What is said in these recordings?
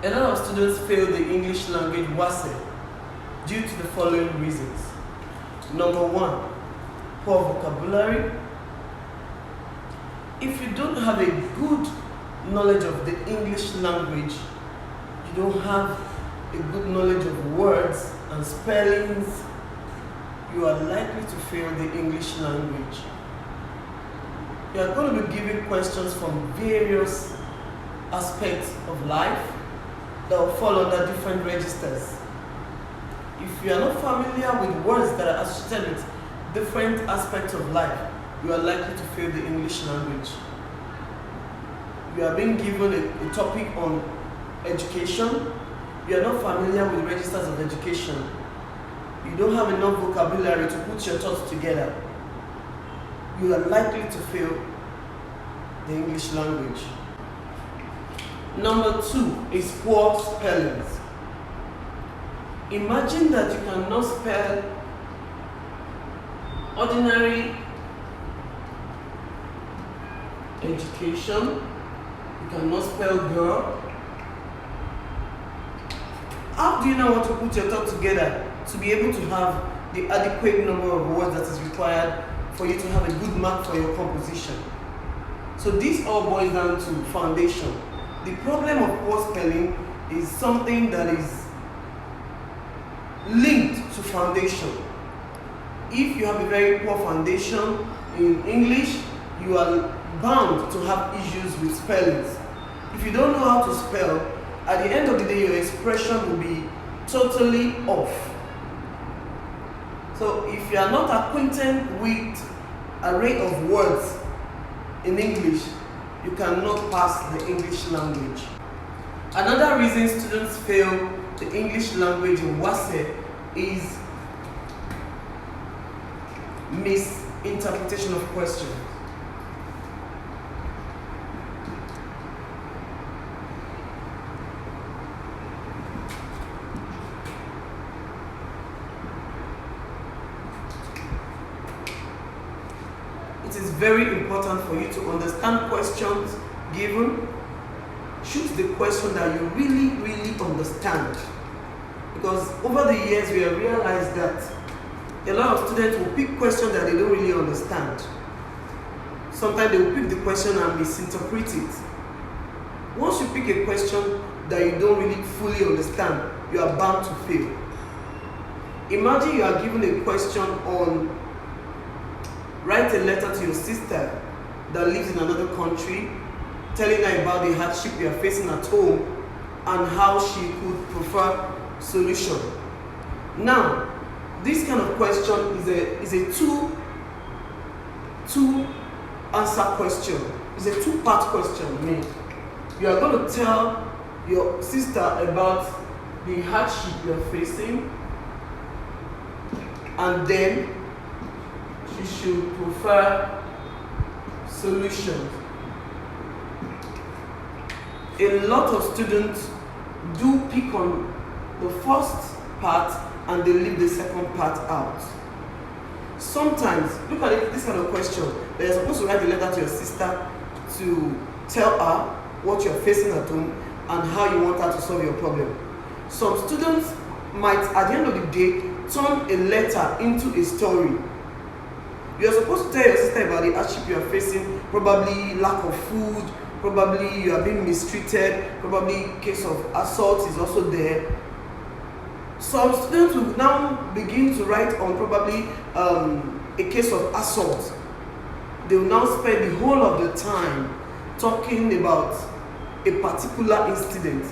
A lot of students fail the English language Wassce due to the following reasons. Number one, poor vocabulary. If you don't have a good knowledge of the English language, you don't have a good knowledge of words and spellings, you are likely to fail the English language. You are going to be given questions from various aspects of life that will fall under different registers. If you are not familiar with words that are associated with different aspects of life, you are likely to fail the English language. You are being given a topic on education. You are not familiar with registers of education. You don't have enough vocabulary to put your thoughts together. You are likely to fail the English language. Number two is poor spellings. Imagine that you cannot spell ordinary education, you cannot spell girl. How do you know how to put your thoughts together to be able to have the adequate number of words that is required for you to have a good mark for your composition? So this all boils down to foundation. The problem of poor spelling is something that is linked to foundation. If you have a very poor foundation in English, you are bound to have issues with spellings. If you don't know how to spell, at the end of the day, your expression will be totally off. So if you are not acquainted with an array of words in English, you cannot pass the English language. Another reason students fail the English language in Wassce is misinterpretation of questions. It is very important for you to understand questions given. Choose the question that you really understand. Because over the years we have realized that a lot of students will pick questions that they don't really understand. Sometimes they will pick the question and misinterpret it. Once you pick a question that you don't really fully understand, you are bound to fail. Imagine you are given a question on write a letter to your sister that lives in another country, telling her about the hardship you are facing at home and how she could prefer solution. Now, this kind of question is a two answer question. It's a two-part question. I mean, you are going to tell your sister about the hardship you are facing, and then she should prefer solutions. A lot of students do pick on the first part and they leave the second part out. Sometimes, look at this kind of question. You're supposed to write a letter to your sister to tell her what you're facing at home and how you want her to solve your problem. Some students might, at the end of the day, turn a letter into a story. You're supposed to tell your sister about the hardship you are facing, probably lack of food, probably you are being mistreated, probably case of assault is also there. Some students will now begin to write on probably a case of assault. They will now spend the whole of the time talking about a particular incident.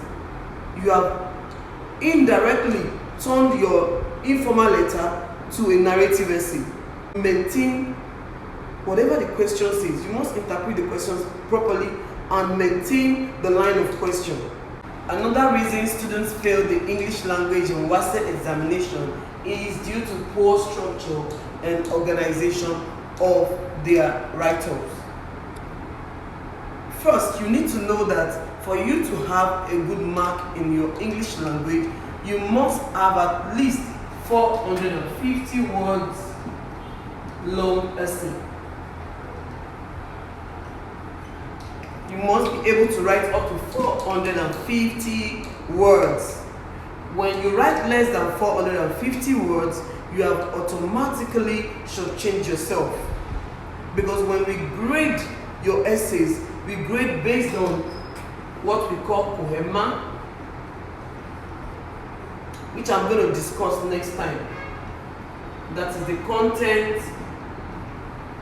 You have indirectly turned your informal letter to a narrative essay. Maintain whatever the question says. You must interpret the questions properly and maintain the line of question. Another reason students fail the English language in Wassce examination is due to poor structure and organization of their write-ups. First, you need to know that for you to have a good mark in your English language, you must have at least 450 words long essay. you must be able to write up to 450 words. When you write less than 450 words, you have automatically shortchanged yourself. Because when we grade your essays, we grade based on what we call poema, which I'm going to discuss next time. That is the content,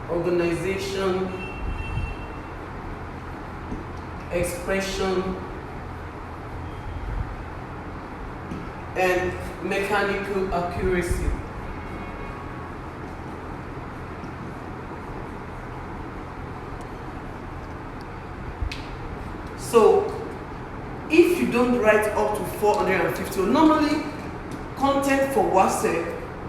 organization, expression, and mechanical accuracy. So, if you don't write up to 450, normally content for Wassce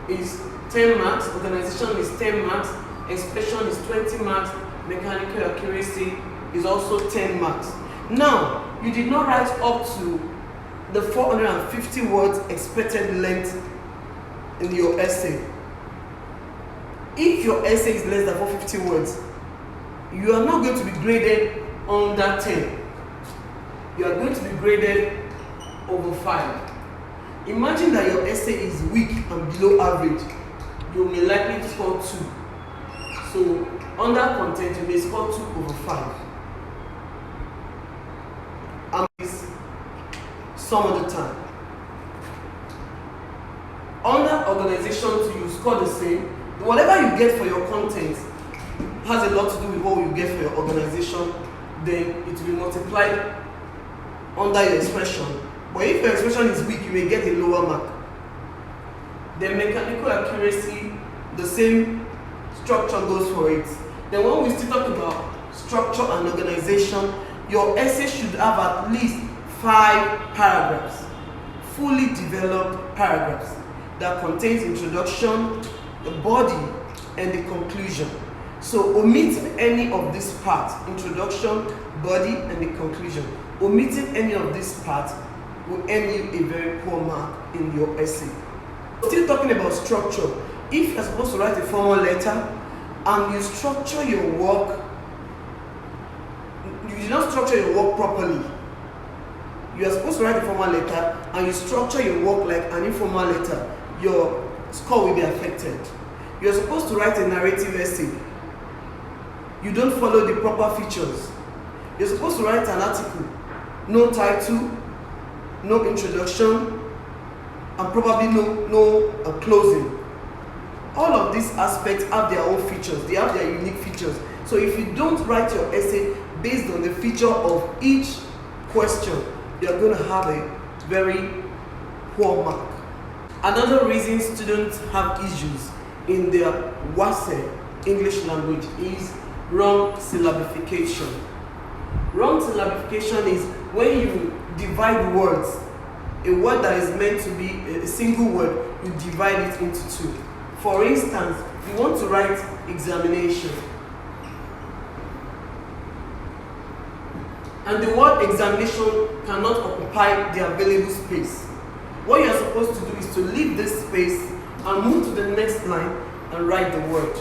is 10 marks, organization is 10 marks, expression is 20 marks, mechanical accuracy is also 10 marks. Now, you did not write up to the 450 words expected length in your essay. If your essay is less than 450 words, you are not going to be graded under 10. You are going to be graded over 5. Imagine that your essay is weak and below average. You may likely score 2. So, under content, you may score 2 over 5. And this some of the time. Under organization, you score the same. Whatever you get for your content has a lot to do with what you get for your organization. Then it will be multiplied under your expression. But if your expression is weak, you may get a lower mark. Then mechanical accuracy, the same structure goes for it. Then when we still talk about structure and organization, your essay should have at least 5 paragraphs, fully developed paragraphs that contains introduction, the body, and the conclusion. So omitting any of this part, introduction, body, and the conclusion, omitting any of this part will earn you a very poor mark in your essay. Still talking about structure, if you're supposed to write a formal letter and you structure your work, you did not structure your work properly. You are supposed to write a formal letter and you structure your work like an informal letter, your score will be affected. You are supposed to write a narrative essay. You don't follow the proper features. You're supposed to write an article, no title, no introduction, and probably no closing. All of these aspects have their own features. They have their unique features. So if you don't write your essay based on the feature of each question, you're going to have a very poor mark. Another reason students have issues in their Wassce English language is wrong syllabification. Wrong syllabification is when you divide words. A word that is meant to be a single word, you divide it into 2. For instance, you want to write examination. And the word examination cannot occupy the available space. What you are supposed to do is to leave this space and move to the next line and write the word.